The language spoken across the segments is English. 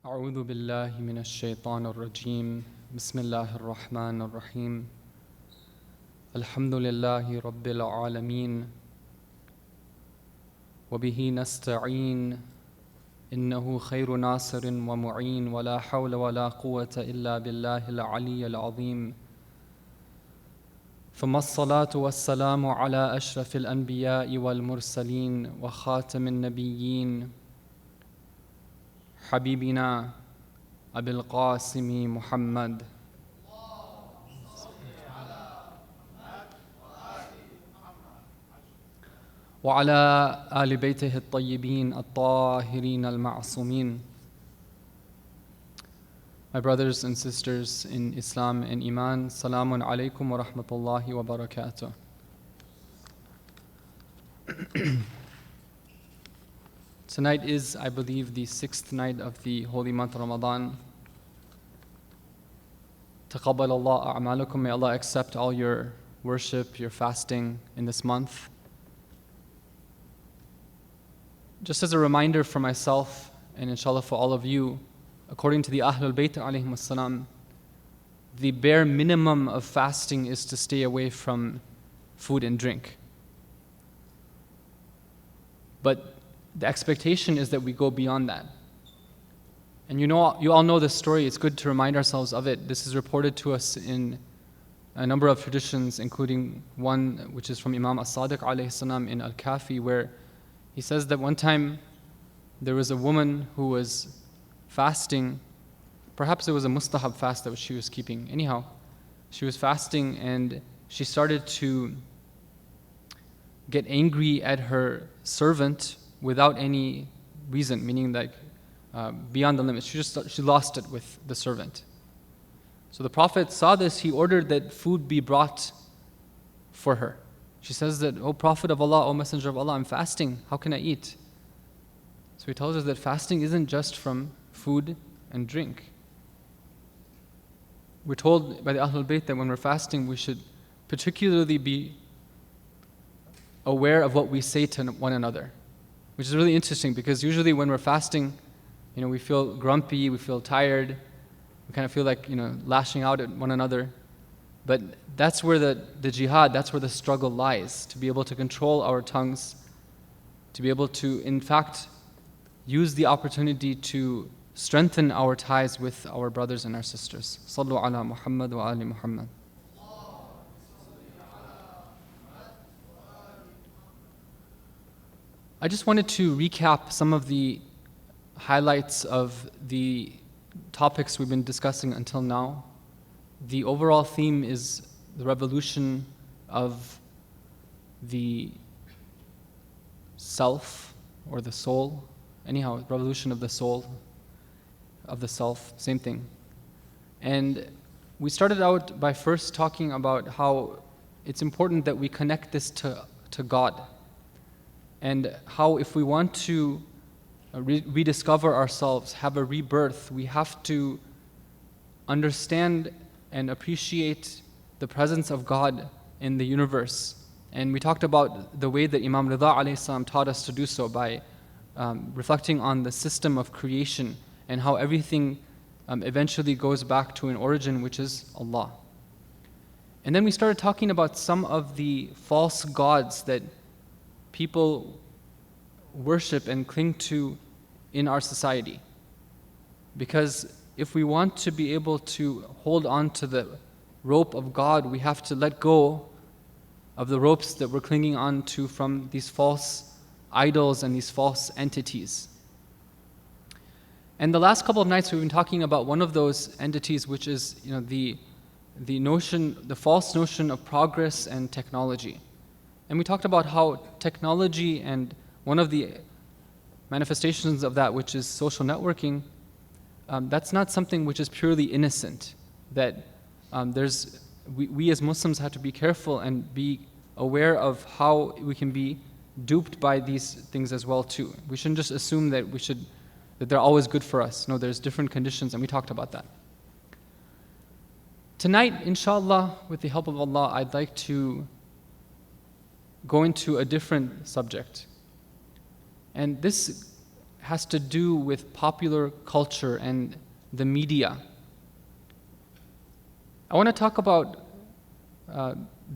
أعوذ بالله من الشيطان الرجيم بسم الله الرحمن الرحيم الحمد لله رب العالمين وبه نستعين إنه خير ناصر ومعين ولا حول ولا قوة إلا بالله العلي العظيم ثم الصلاة والسلام على أشرف الأنبياء والمرسلين وخاتم النبيين حبيبنا أبي القاسم محمد وعلى آل بيته الطيبين الطاهرين المعصومين. My brothers and sisters in Islam and Iman, Salamun alaykum wa rahmatullahi wa barakatuh. Tonight is, I believe, the 6th night of the holy month Ramadan. Taqabbal Allah a'malakum. May Allah accept all your worship, your fasting in this month. Just as a reminder for myself and inshallah for all of you, according to the Ahlul Bayt alayhim as-salam, the bare minimum of fasting is to stay away from food and drink. But the expectation is that we go beyond that. And you all know this story. It's good to remind ourselves of it. This is reported to us in a number of traditions, including one which is from Imam as-Sadiq alayhi salam in Al-Kafi, where he says that one time there was a woman who was fasting. Perhaps it was a mustahab fast that she was keeping. Anyhow, she was fasting and she started to get angry at her servant without any reason, meaning like beyond the limits. She lost it with the servant. So the Prophet saw this. He ordered that food be brought for her. She says that, "O Prophet of Allah, O Messenger of Allah, I'm fasting. How can I eat?" So he tells us that fasting isn't just from food and drink. We're told by the Ahlul Bayt that when we're fasting, we should particularly be aware of what we say to one another, which is really interesting because usually when we're fasting, we feel grumpy, we feel tired, we kind of feel like, lashing out at one another. But that's where the jihad, that's where the struggle lies, to be able to control our tongues, to be able to, in fact, use the opportunity to strengthen our ties with our brothers and our sisters. Sallu ala Muhammad wa ali Muhammad. I just wanted to recap some of the highlights of the topics we've been discussing until now. The overall theme is the revolution of the self or the soul. Anyhow, revolution of the soul, of the self, same thing. And we started out by first talking about how it's important that we connect this to God. And how if we want to rediscover ourselves, have a rebirth, we have to understand and appreciate the presence of God in the universe. And we talked about the way that Imam Rida alayhi salam taught us to do so by reflecting on the system of creation and how everything eventually goes back to an origin, which is Allah. And then we started talking about some of the false gods that people worship and cling to in our society. Because if we want to be able to hold on to the rope of God, we have to let go of the ropes that we're clinging on to from these false idols and these false entities. And the last couple of nights we've been talking about one of those entities, which is the false notion of progress and technology. And we talked about how technology and one of the manifestations of that, which is social networking, that's not something which is purely innocent. That we as Muslims have to be careful and be aware of how we can be duped by these things as well too. We shouldn't just assume that they're always good for us. No, there's different conditions, and we talked about that. Tonight, inshallah, with the help of Allah, I'd like to go into a different subject. And this has to do with popular culture and the media. I want to talk about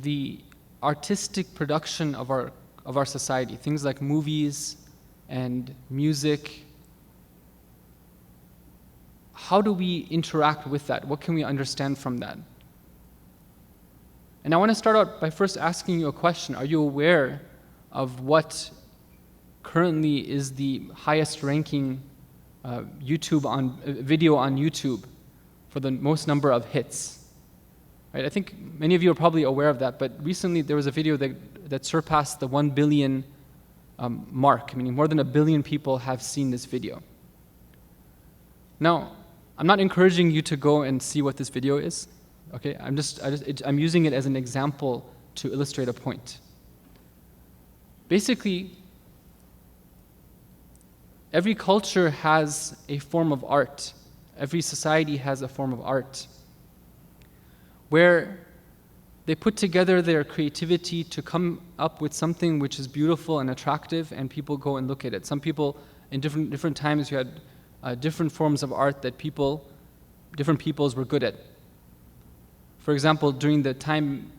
the artistic production of our society, things like movies and music. How do we interact with that? What can we understand from that? And I want to start out by first asking you a question. Are you aware of what currently is the highest ranking video on YouTube for the most number of hits? Right? I think many of you are probably aware of that, but recently there was a video that surpassed the 1 billion mark, meaning more than 1 billion people have seen this video. Now, I'm not encouraging you to go and see what this video is. Okay, I'm using it as an example to illustrate a point. Basically, every culture has a form of art. Every society has a form of art where they put together their creativity to come up with something which is beautiful and attractive, and people go and look at it. Some people, in different times, you had different forms of art that different peoples were good at. For example, during the time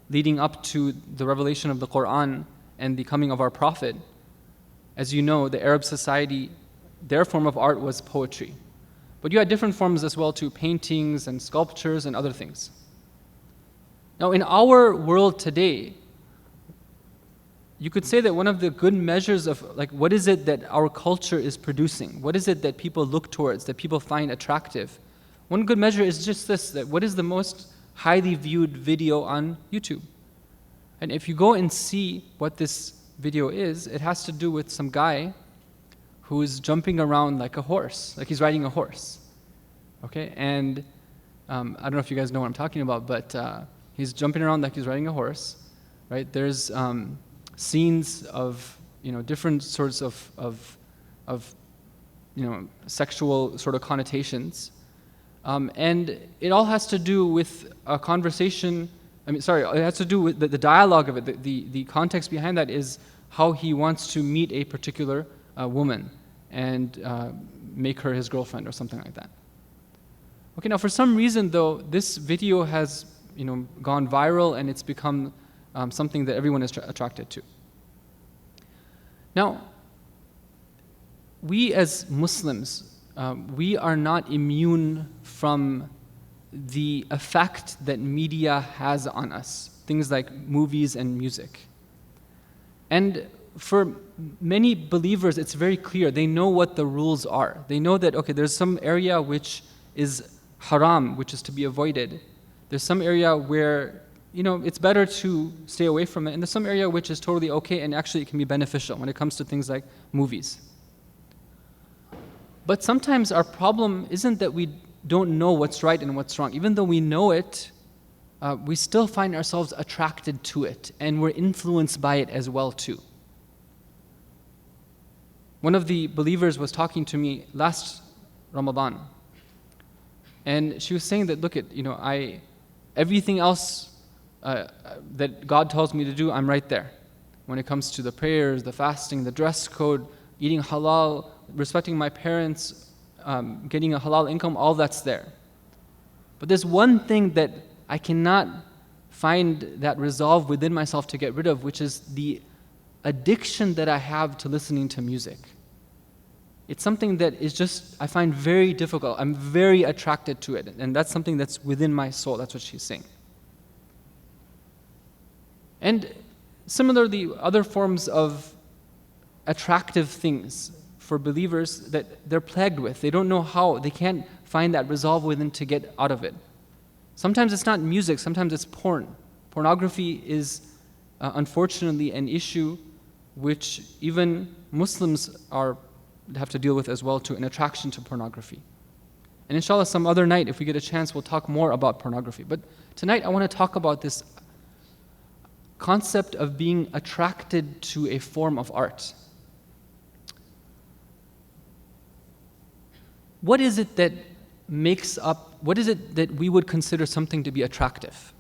leading up to the revelation of the Quran and the coming of our Prophet, as you know, the Arab society, their form of art was poetry. But you had different forms as well too, paintings and sculptures and other things. Now, in our world today, you could say that one of the good measures of, like, what is it that our culture is producing? What is it that people look towards, that people find attractive? One good measure is just this, that what is the most highly viewed video on YouTube? And if you go and see what this video is, it has to do with some guy who is jumping around like a horse, like he's riding a horse. Okay, and I don't know if you guys know what I'm talking about, but he's jumping around like he's riding a horse, right? There's scenes of different sorts of sexual sort of connotations, and it all has to do with a conversation. It has to do with the dialogue of it. The context behind that is how he wants to meet a particular woman and make her his girlfriend or something like that. Okay, now for some reason though, this video has gone viral and it's become something that everyone is attracted to. Now, we as Muslims, we are not immune from the effect that media has on us, things like movies and music. And for many believers, it's very clear. They know what the rules are. They know that, okay, there's some area which is haram, which is to be avoided. There's some area where, it's better to stay away from it. And there's some area which is totally okay and actually it can be beneficial when it comes to things like movies. But sometimes our problem isn't that we don't know what's right and what's wrong. Even though we know it, we still find ourselves attracted to it, and we're influenced by it as well too. One of the believers was talking to me last Ramadan, and she was saying that, look, everything else that God tells me to do, I'm right there. When it comes to the prayers, the fasting, the dress code, eating halal, respecting my parents, getting a halal income, all that's there. But there's one thing that I cannot find that resolve within myself to get rid of, which is the addiction that I have to listening to music. It's something that is just, I find very difficult. I'm very attracted to it, and that's something that's within my soul. That's what she's saying. And similarly, other forms of attractive things for believers that they're plagued with. They don't know how, they can't find that resolve within to get out of it. Sometimes it's not music, sometimes it's porn. Pornography is unfortunately an issue which even Muslims have to deal with as well too, an attraction to pornography. And inshallah, some other night, if we get a chance, we'll talk more about pornography. But tonight I want to talk about this concept of being attracted to a form of art. What is it that what is it that we would consider something to be attractive?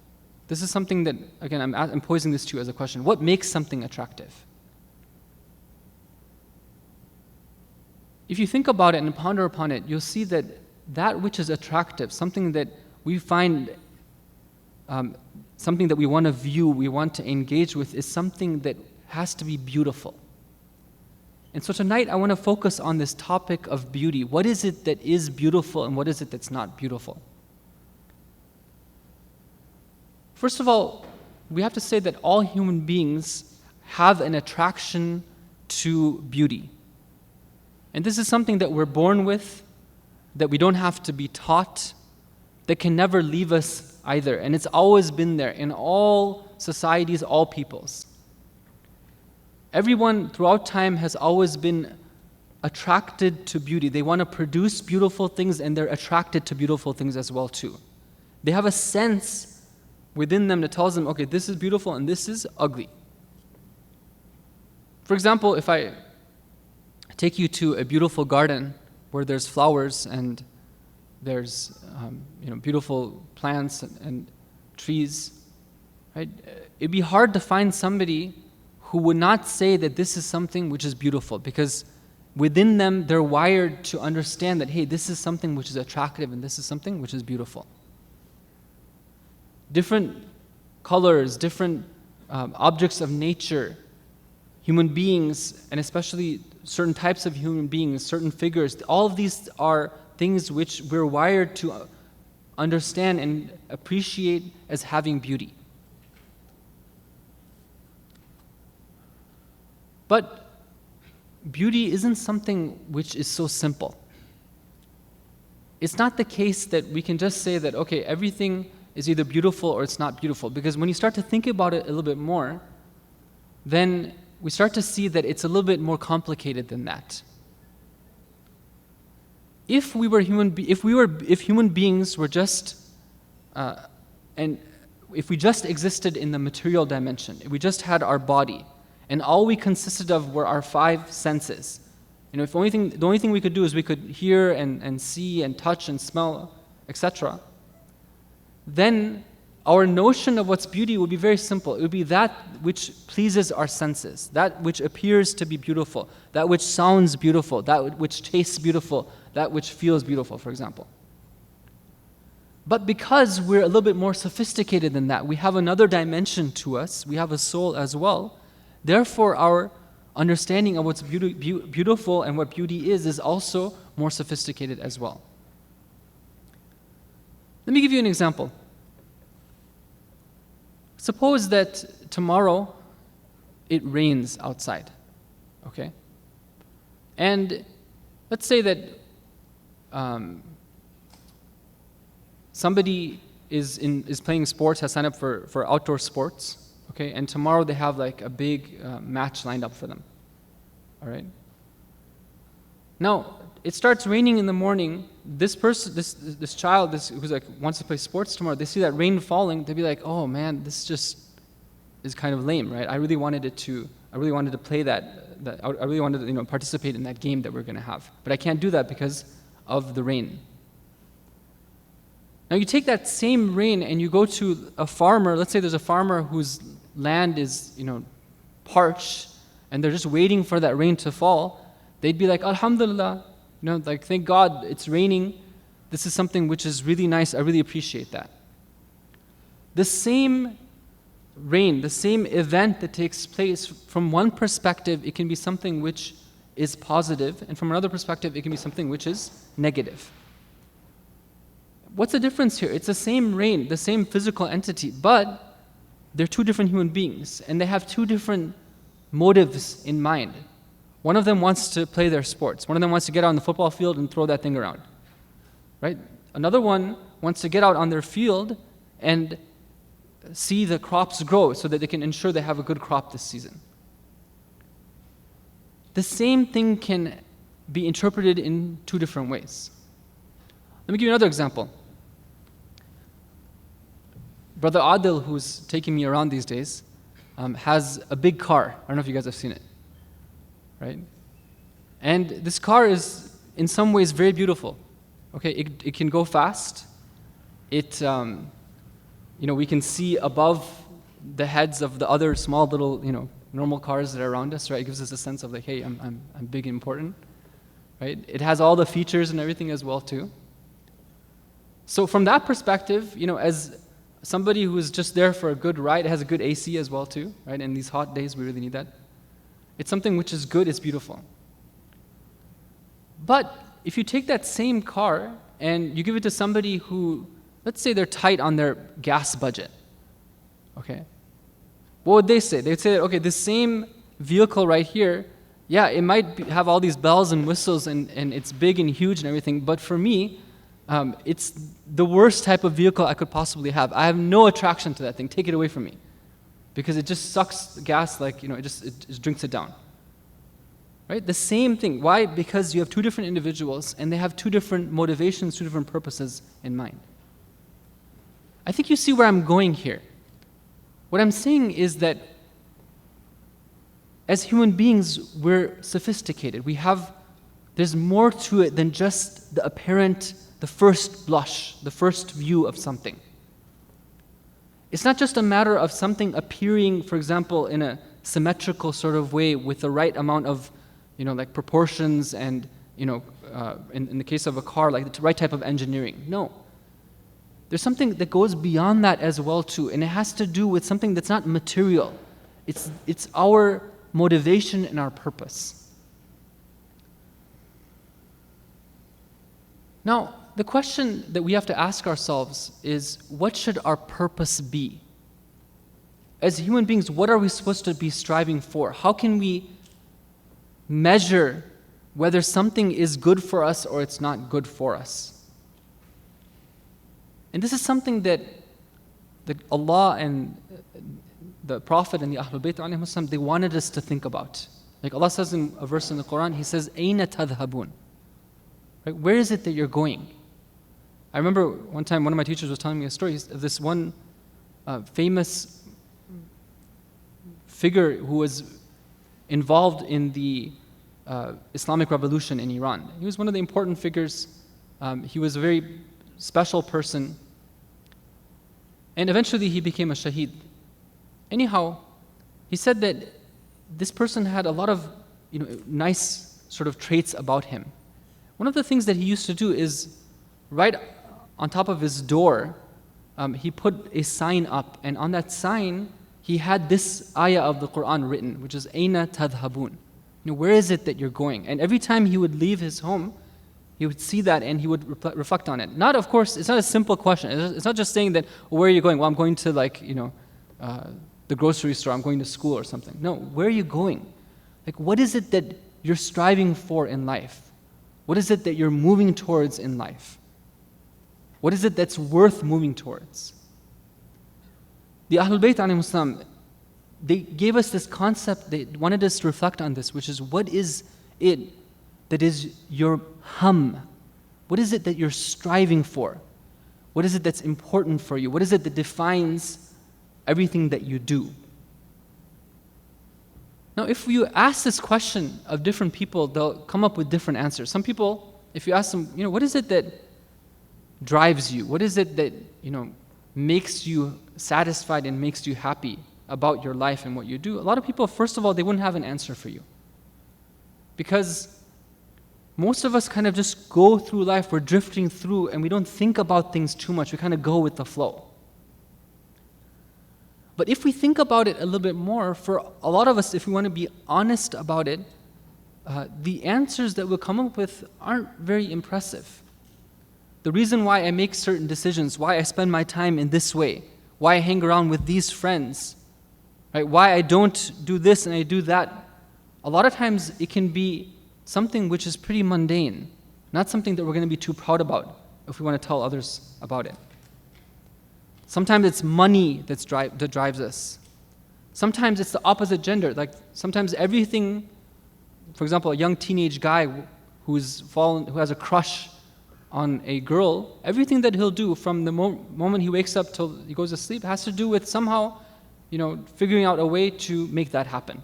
This is something that, again, I'm posing this to you as a question. What makes something attractive? if you think about it and ponder upon it, you'll see that that which is attractive, something that we find, something that we want to view, we want to engage with, is something that has to be beautiful. And so tonight I want to focus on this topic of beauty. What is it that is beautiful and what is it that's not beautiful? First of all, we have to say that all human beings have an attraction to beauty. And this is something that we're born with, that we don't have to be taught, that can never leave us either. And it's always been there in all societies, all peoples. Everyone throughout time has always been attracted to beauty. They want to produce beautiful things and they're attracted to beautiful things as well too. They have a sense within them that tells them, okay, this is beautiful and this is ugly. For example, if I take you to a beautiful garden where there's flowers and there's beautiful plants and trees, right? It'd be hard to find somebody who would not say that this is something which is beautiful, because within them they're wired to understand that, hey, this is something which is attractive and this is something which is beautiful. Different colors, different objects of nature, human beings, and especially certain types of human beings, certain figures, all of these are things which we're wired to understand and appreciate as having beauty. But beauty isn't something which is so simple. It's not the case that we can just say that, okay, everything is either beautiful or it's not beautiful. Because when you start to think about it a little bit more, then we start to see that it's a little bit more complicated than that. If human beings were just, and if we just existed in the material dimension, if we just had our body, and all we consisted of were our five senses. If the only thing we could do is we could hear and see and touch and smell, etc. Then our notion of what's beauty would be very simple. It would be that which pleases our senses, that which appears to be beautiful, that which sounds beautiful, that which tastes beautiful, that which feels beautiful, for example. But because we're a little bit more sophisticated than that, we have another dimension to us, we have a soul as well. Therefore, our understanding of what's beautiful and what beauty is also more sophisticated as well. Let me give you an example. Suppose that tomorrow it rains outside, okay? And let's say that somebody is playing sports, has signed up for outdoor sports, okay, and tomorrow they have like a big match lined up for them, all right? Now, it starts raining in the morning. This person, this child, who's like wants to play sports tomorrow, they see that rain falling, they'd be like, oh man, this just is kind of lame, right? I really wanted to play that I really wanted to participate in that game that we're going to have, but I can't do that because of the rain. Now you take that same rain and you go to a farmer. Let's say there's a farmer whose land is, parched, and they're just waiting for that rain to fall. They'd be like, Alhamdulillah, thank God it's raining. This is something which is really nice. I really appreciate that. The same rain, the same event that takes place, from one perspective, it can be something which is positive, and from another perspective, it can be something which is negative. What's the difference here? It's the same rain, the same physical entity, but they're two different human beings, and they have two different motives in mind. One of them wants to play their sports. One of them wants to get out on the football field and throw that thing around, right? Another one wants to get out on their field and see the crops grow so that they can ensure they have a good crop this season. The same thing can be interpreted in two different ways. Let me give you another example. Brother Adil, who's taking me around these days, has a big car. I don't know if you guys have seen it, right? And this car is, in some ways, very beautiful. Okay, it can go fast. It, we can see above the heads of the other small little, normal cars that are around us, right? It gives us a sense of like, hey, I'm big and important, right? It has all the features and everything as well too. So from that perspective, as somebody who is just there for a good ride, it has a good AC as well too, right? In these hot days, we really need that. It's something which is good, it's beautiful. But if you take that same car and you give it to somebody who, let's say they're tight on their gas budget, okay? What would they say? They'd say, okay, this same vehicle right here, yeah, it might have all these bells and whistles and it's big and huge and everything, but for me, it's the worst type of vehicle I could possibly have. I have no attraction to that thing. Take it away from me. Because it just sucks gas like, it just drinks it down. Right? The same thing. Why? Because you have two different individuals and they have two different motivations, two different purposes in mind. I think you see where I'm going here. What I'm saying is that as human beings, we're sophisticated. There's more to it than just the apparent, the first blush, the first view of something. It's not just a matter of something appearing, for example, in a symmetrical sort of way with the right amount of, like proportions and, in the case of a car, like the right type of engineering. No. There's something that goes beyond that as well too, and it has to do with something that's not material. It's our motivation and our purpose. Now, the question that we have to ask ourselves is, what should our purpose be? As human beings, what are we supposed to be striving for? How can we measure whether something is good for us or it's not good for us? And this is something that Allah and the Prophet and the Ahlul Bayt, they wanted us to think about. Like Allah says in a verse in the Quran, He says, "Aina tadhhabun?" Right? Where is it that you're going? I remember one time one of my teachers was telling me a story of this one famous figure who was involved in the Islamic Revolution in Iran. He was one of the important figures. He was a very special person. And eventually he became a shaheed. Anyhow, he said that this person had a lot of nice sort of traits about him. One of the things that he used to do is right on top of his door, he put a sign up, and on that sign he had this ayah of the Quran written, which is "Aina tadhhabun?" Where is it that you're going? And every time he would leave his home, he would see that and he would reflect on it. Not, of course, it's not a simple question. It's not just saying that, where are you going? Well, I'm going to the grocery store. I'm going to school or something. No, where are you going? Like, what is it that you're striving for in life? What is it that you're moving towards in life? What is it that's worth moving towards? The Ahlul Bayt alayhim salam, they gave us this concept, they wanted us to reflect on this, which is, what is it that is your hum? What is it that you're striving for? What is it that's important for you? What is it that defines everything that you do? Now, if you ask this question of different people, they'll come up with different answers. Some people, if you ask them, what is it that drives you? What is it that, makes you satisfied and makes you happy about your life and what you do? A lot of people, first of all, they wouldn't have an answer for you. Because most of us kind of just go through life, we're drifting through, and we don't think about things too much. We kind of go with the flow. But if we think about it a little bit more, for a lot of us, if we want to be honest about it, the answers that we'll come up with aren't very impressive. The reason why I make certain decisions, why I spend my time in this way, why I hang around with these friends, right? Why I don't do this and I do that, a lot of times it can be something which is pretty mundane, not something that we're going to be too proud about if we want to tell others about it. Sometimes it's money that drives us. Sometimes it's the opposite gender. Like sometimes everything, for example, a young teenage guy who has a crush on a girl, everything that he'll do from the moment he wakes up till he goes to sleep has to do with somehow, figuring out a way to make that happen.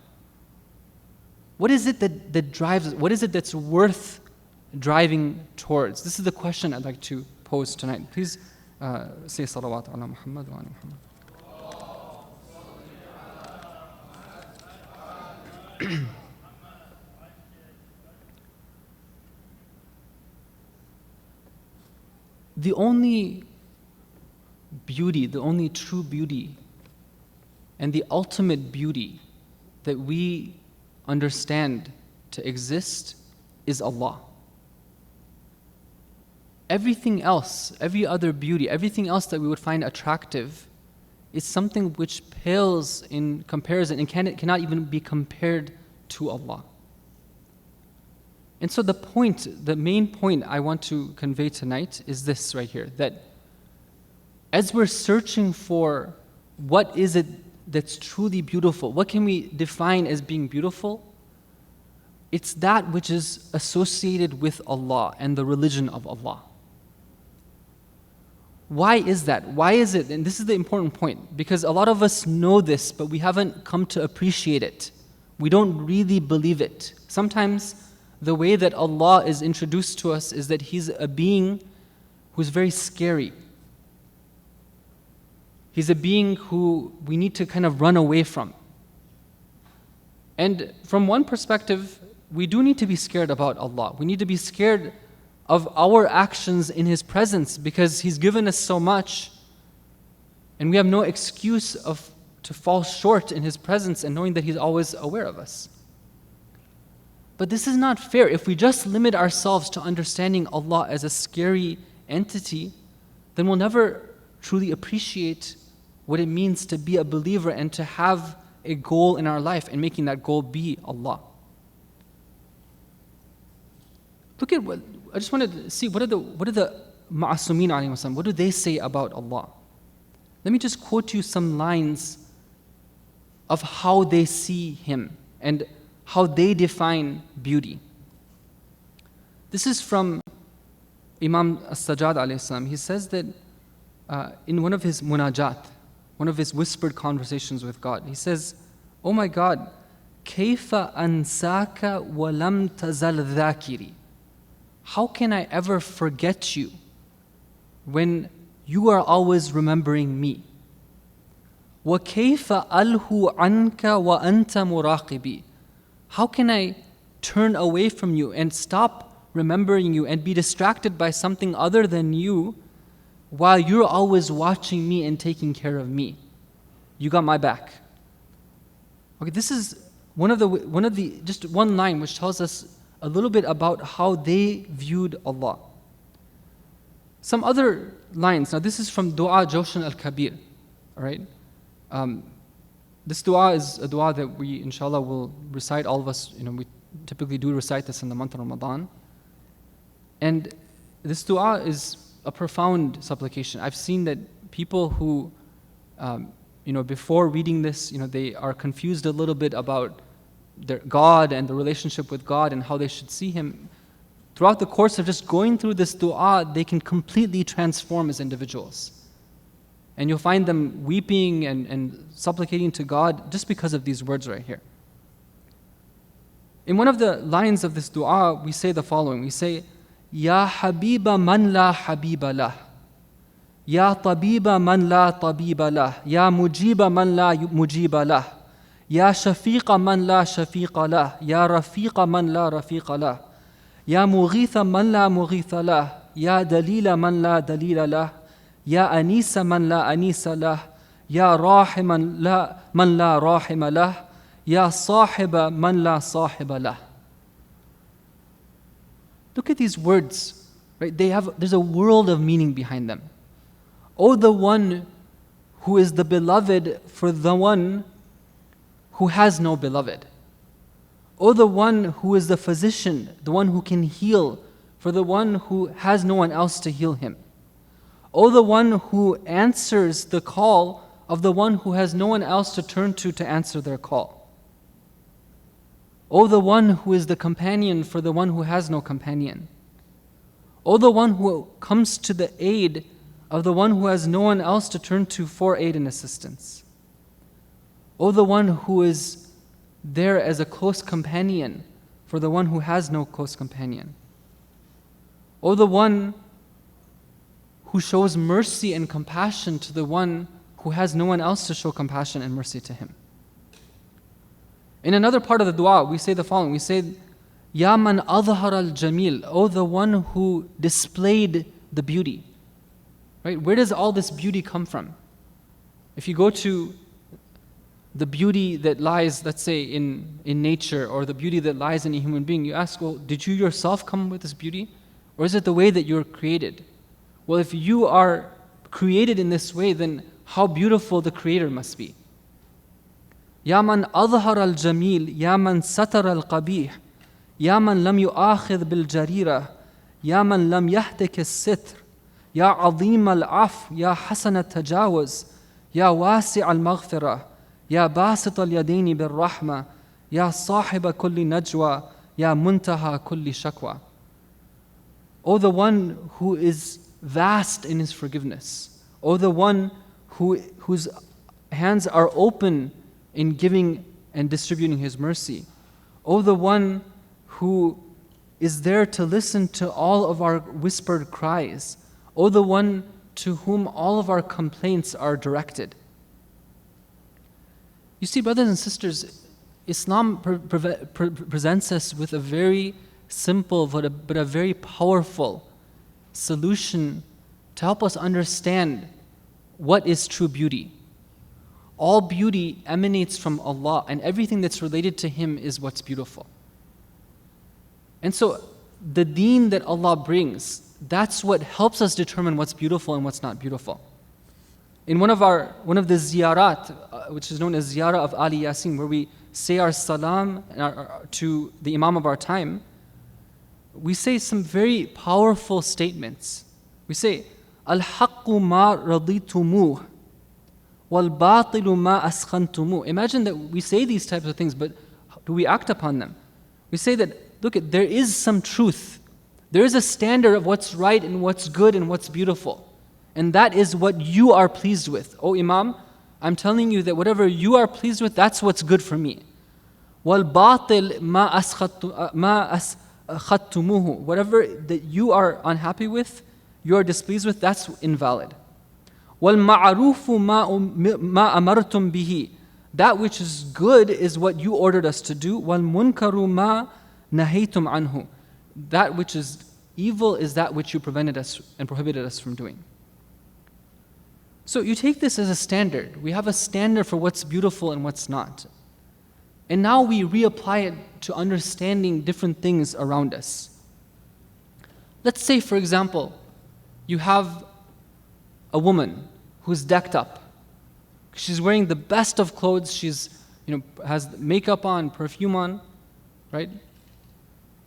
What is it that drives us? What is it that's worth driving towards? This is the question I'd like to pose tonight. Please say salawat ala Muhammad wa ala Muhammad. the only beauty, the only true beauty, and the ultimate beauty that we understand to exist is Allah. Everything else, every other beauty, everything else that we would find attractive is something which pales in comparison and cannot even be compared to Allah. And so the main point I want to convey tonight is this right here, that as we're searching for what is it that's truly beautiful, what can we define as being beautiful? It's that which is associated with Allah and the religion of Allah. Why is that? Why is it? And this is the important point, because a lot of us know this, but we haven't come to appreciate it. We don't really believe it. Sometimes the way that Allah is introduced to us is that He's a being who's very scary. He's a being who we need to kind of run away from. And from one perspective, we do need to be scared about Allah. We need to be scared of our actions in His presence, because He's given us so much, and we have no excuse to fall short in His presence and knowing that He's always aware of us. But this is not fair. If we just limit ourselves to understanding Allah as a scary entity, then we'll never truly appreciate what it means to be a believer and to have a goal in our life, and making that goal be Allah. Look at what I just wanted to see. What are the Ma'asumin alayhi wasallam? What do they say about Allah? Let me just quote you some lines of how they see Him and how they define beauty. This is from Imam As-Sajjad alayhi salam. He says that in one of his munajat, one of his whispered conversations with God, he says, "Oh my God, kayfa ansaka wa lam tazal dhakiri." How can I ever forget you when you are always remembering me? وَكَيْفَ أَلْهُ عَنْكَ وَأَنْتَ مُرَاقِبِي. How can I turn away from you and stop remembering you and be distracted by something other than you while you're always watching me and taking care of me? You got my back. Okay, this is one of the just one line which tells us a little bit about how they viewed Allah. Some other lines. Now this is from Dua Joshan al-Kabir. All right. This dua is a dua that we, inshallah, will recite. All of us, we typically do recite this in the month of Ramadan. And this dua is a profound supplication. I've seen that people who, before reading this, they are confused a little bit about their God and the relationship with God and how they should see Him. Throughout the course of just going through this dua, they can completely transform as individuals. And you'll find them weeping and supplicating to God just because of these words right here. In one of the lines of this dua, we say the following. We say, Ya Habiba man la Habiba lah. Ya Tabiba man la Tabiba lah. Ya Mujiba man la Mujiba lah. Ya Shafiqa man la Shafiqa lah. Ya Rafiqa man la Rafiqa lah. Ya Mughitha man la Mughitha lah. Ya Dalila man la Dalila lah. Ya Anisa man la Anisa lah. Ya Rahiman man la Rahima lah. Ya Sahiba man la Sahiba lah. Look at these words, right? There's a world of meaning behind them. Oh, the one who is the beloved for the one who has no beloved. Oh, the one who is the physician, the one who can heal, for the one who has no one else to heal him. Oh, the one who answers the call of the one who has no one else to turn to answer their call. Oh, the one who is the companion for the one who has no companion. Oh, the one who comes to the aid of the one who has no one else to turn to for aid and assistance. Oh, the one who is there as a close companion for the one who has no close companion. Oh, the one who shows mercy and compassion to the one who has no one else to show compassion and mercy to him. In another part of the dua, we say the following. We say, Ya man adhhara al-jamil. Oh, the one who displayed the beauty. Right? Where does all this beauty come from? If you go to the beauty that lies, let's say, in nature, or the beauty that lies in a human being, you ask, well, did you yourself come with this beauty? Or is it the way that you're created? Well, if you are created in this way, then how beautiful the Creator must be. يا من أظهر الجميل يا من ستر القبيح يا من لم يؤاخذ بالجريرة يا من لم يهتك الستر يا عظيم العفو يا حسن التجاوز يا واسع المغفرة يا باسط اليدين بالرحمة يا صاحب كل نجوى يا منتهى كل شكوى. O the one who is vast in his forgiveness, O the one whose hands are open in giving and distributing his mercy, O the one who is there to listen to all of our whispered cries, O the one to whom all of our complaints are directed. You see, brothers and sisters, Islam presents us with a very simple but a very powerful solution to help us understand what is true beauty. All beauty emanates from Allah, and everything that's related to Him is what's beautiful. And so the deen that Allah brings, that's what helps us determine what's beautiful and what's not beautiful. In one of the ziyarat, which is known as ziyarah of Ali Yasin, where we say our salam to the Imam of our time, we say some very powerful statements. We say, Al-haqqu ma raditumuh, wal-batilu ma askhantumuh. Imagine that we say these types of things, but do we act upon them? We say that, look, there is some truth. There is a standard of what's right and what's good and what's beautiful. And that is what you are pleased with. Oh Imam, I'm telling you that whatever you are pleased with, that's what's good for me. وَالْبَاطِلْ مَا أَسْخَطْتُمُوهُ. Whatever that you are unhappy with, you are displeased with, that's invalid. وَالْمَعْرُوفُ مَا أَمَرْتُمْ بِهِ. That which is good is what you ordered us to do. وَالْمُنْكَرُ مَا نَهَيْتُمْ عَنْهُ. That which is evil is that which you prevented us and prohibited us from doing. So you take this as a standard. We have a standard for what's beautiful and what's not. And now we reapply it to understanding different things around us. Let's say, for example, you have a woman who's decked up. She's wearing the best of clothes. She's, has makeup on, perfume on, right?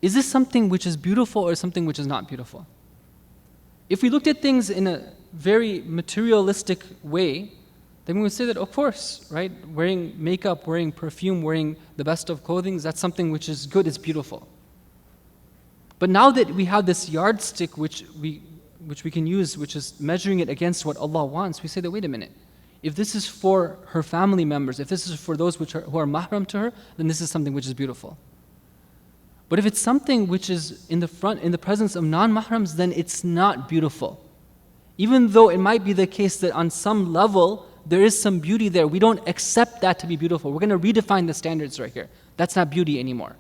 Is this something which is beautiful or something which is not beautiful? If we looked at things in a very materialistic way, then we would say that, of course, right? Wearing makeup, wearing perfume, wearing the best of clothing, that's something which is good, it's beautiful. But now that we have this yardstick which we can use, which is measuring it against what Allah wants, we say that, wait a minute. If this is for her family members, if this is for those who are mahram to her, then this is something which is beautiful. But if it's something which is in the presence of non-mahrams, then it's not beautiful. Even though it might be the case that on some level, there is some beauty there, we don't accept that to be beautiful. We're going to redefine the standards right here. That's not beauty anymore.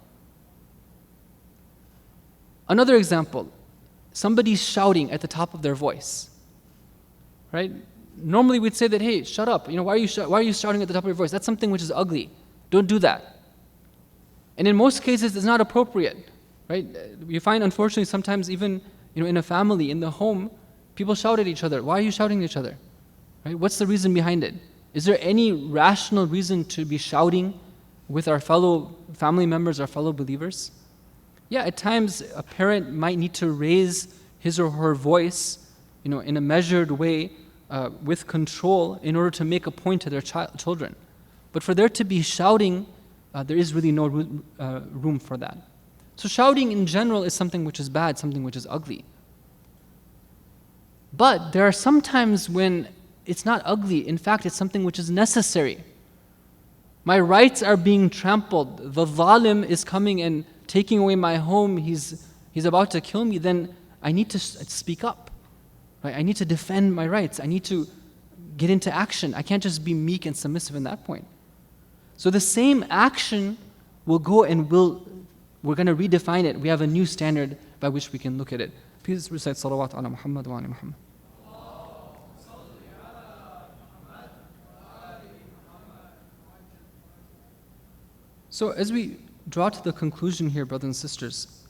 Another example, somebody's shouting at the top of their voice, right? Normally we'd say that, hey, shut up. Why are you shouting at the top of your voice? That's something which is ugly. Don't do that. And in most cases, it's not appropriate, right? You find, unfortunately, sometimes even in a family, in the home, people shout at each other. Why are you shouting at each other? Right? What's the reason behind it? Is there any rational reason to be shouting with our fellow family members, our fellow believers? Yeah, at times a parent might need to raise his or her voice, in a measured way, with control, in order to make a point to their children. But for there to be shouting, there is really no room for that. So shouting in general is something which is bad, something which is ugly. But there are some times when it's not ugly. In fact, it's something which is necessary. My rights are being trampled. The zalim is coming and taking away my home. He's about to kill me. Then I need to speak up. Right? I need to defend my rights. I need to get into action. I can't just be meek and submissive in that point. So the same action will go and we're going to redefine it. We have a new standard by which we can look at it. Please recite salawat ala Muhammad wa ala Muhammad. So as we draw to the conclusion here, brothers and sisters,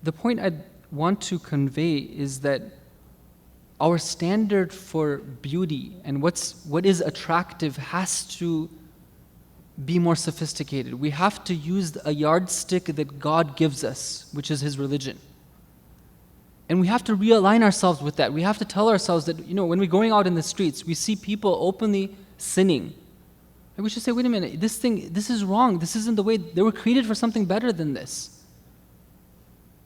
the point I want to convey is that our standard for beauty and what is attractive has to be more sophisticated. We have to use a yardstick that God gives us, which is His religion. And we have to realign ourselves with that. We have to tell ourselves that, when we're going out in the streets, we see people openly sinning. And we should say, wait a minute, this is wrong. This isn't the way. They were created for something better than this.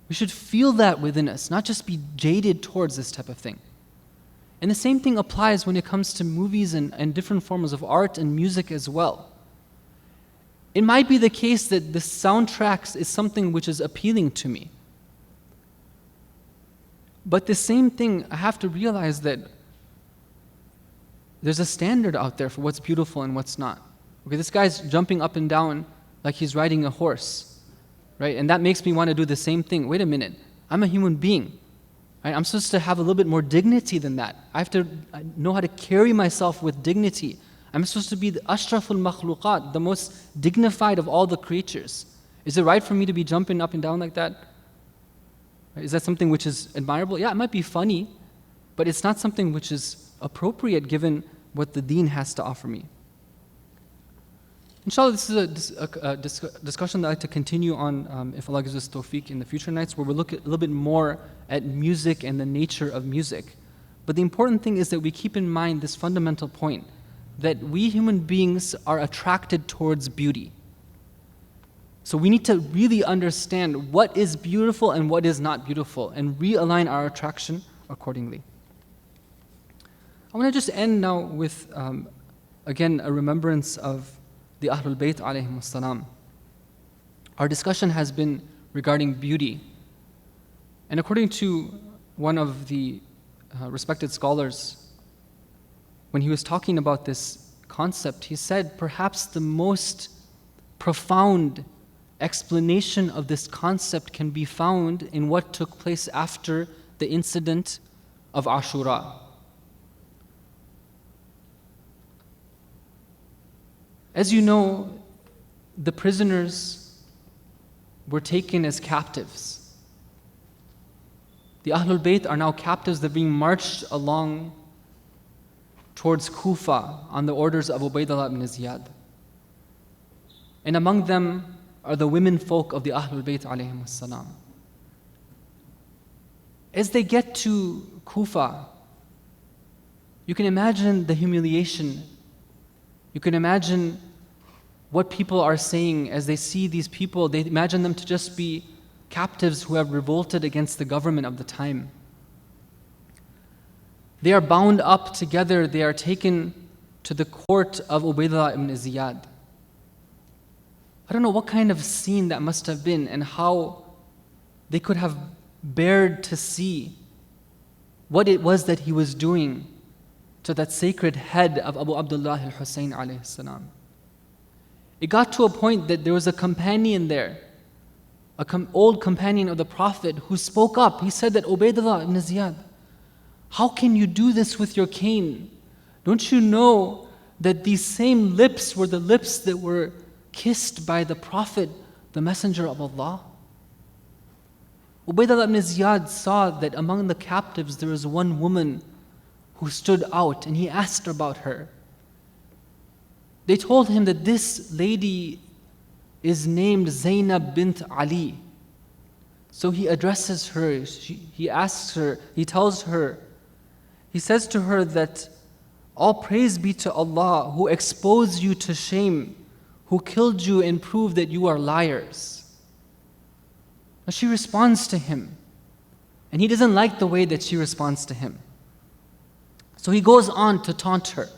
We should feel that within us, not just be jaded towards this type of thing. And the same thing applies when it comes to movies and different forms of art and music as well. It might be the case that the soundtracks is something which is appealing to me. But the same thing, I have to realize that there's a standard out there for what's beautiful and what's not. Okay, this guy's jumping up and down like he's riding a horse, right? And that makes me want to do the same thing. Wait a minute, I'm a human being. Right? I'm supposed to have a little bit more dignity than that. I have to know how to carry myself with dignity. I'm supposed to be the ashraful makhluqat, the most dignified of all the creatures. Is it right for me to be jumping up and down like that? Is that something which is admirable? Yeah, it might be funny, but it's not something which is appropriate given what the deen has to offer me. Inshallah, this is a discussion that I'd like to continue on, if Allah gives us tawfiq, in the future nights, where we'll look a little bit more at music and the nature of music. But the important thing is that we keep in mind this fundamental point, that we human beings are attracted towards beauty. So we need to really understand what is beautiful and what is not beautiful, and realign our attraction accordingly. I want to just end now with, again, a remembrance of the Ahlul Bayt alayhim salam. Our discussion has been regarding beauty. And according to one of the respected scholars, when he was talking about this concept, he said perhaps the most profound explanation of this concept can be found in what took place after the incident of Ashura. As you know, the prisoners were taken as captives. The Ahlul Bayt are now captives. They're being marched along towards Kufa on the orders of Ubaydullah ibn Ziyad. And among them are the women folk of the Ahlul Bayt alayhim salam. As they get to Kufa, you can imagine the humiliation. You can imagine what people are saying as they see these people. They imagine them to just be captives who have revolted against the government of the time. They are bound up together. They are taken to the court of Ubaydullah ibn Ziyad. I don't know what kind of scene that must have been and how they could have bared to see what it was that he was doing to that sacred head of Abu Abdullah al-Hussein alayhi salam. It got to a point that there was a companion there, an old companion of the Prophet, who spoke up. He said that, Ubaydullah ibn Ziyad, how can you do this with your cane? Don't you know that these same lips were the lips that were kissed by the Prophet, the Messenger of Allah? Ubaydullah ibn Ziyad saw that among the captives there was one woman who stood out, and he asked about her. They told him that this lady is named bint Ali. So he addresses her, he asks her, he tells her, he says to her that all praise be to Allah who exposed you to shame, who killed you and proved that you are liars. Now she responds to him, and he doesn't like the way that she responds to him. So he goes on to taunt her.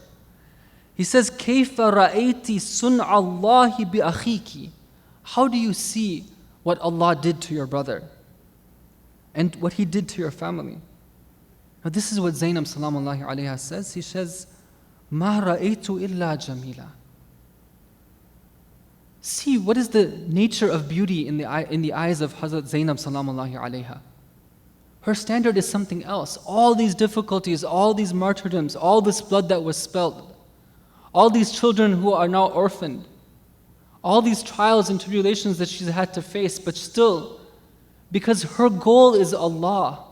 He says, كَيْفَ رَأَيْتِ صُنْعَ اللَّهِ بِأَخِيكِ. How do you see what Allah did to your brother and what He did to your family? Now this is what Zainab salamullahi alayha says. He says, مَا رَأَيْتُ إِلَّا جَمِيلًا. See, what is the nature of beauty in the eyes of Hazrat Zainab salamullahi alayha? Her standard is something else. All these difficulties, all these martyrdoms, all this blood that was spilled, all these children who are now orphaned. all these trials and tribulations that she's had to face, but still, because her goal is Allah,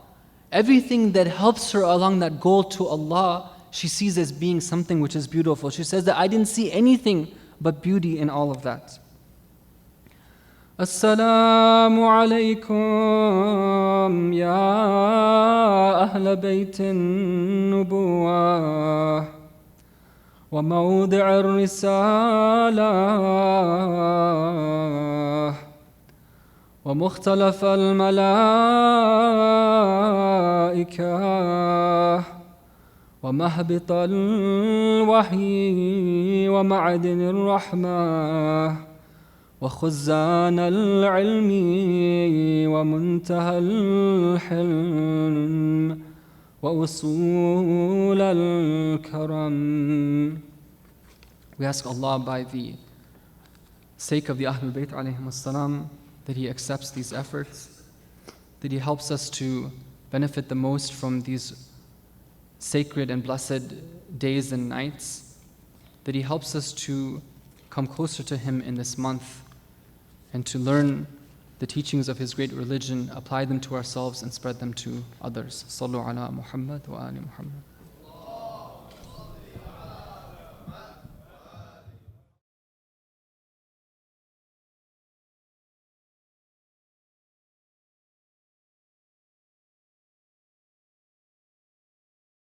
everything that helps her along that goal to Allah, she sees as being something which is beautiful. She says that I didn't see anything but beauty in all of that. Assalamu alaikum ya ahla baytin nubuwah wa mawdi' ar-risalah wa mukhtalaf al-malaikah wa mahbit al-wahyi wa ma'adin ar-rahmah وخزان العلم ومنتهى الحلم وأصول الكرم. We ask Allah by the sake of the Ahlul Bayt alayhim as-salam that He accepts these efforts, that He helps us to benefit the most from these sacred and blessed days and nights, that He helps us to come closer to Him in this month, and to learn the teachings of His great religion, apply them to ourselves and spread them to others. Sallu ala Muhammad wa ali Muhammad.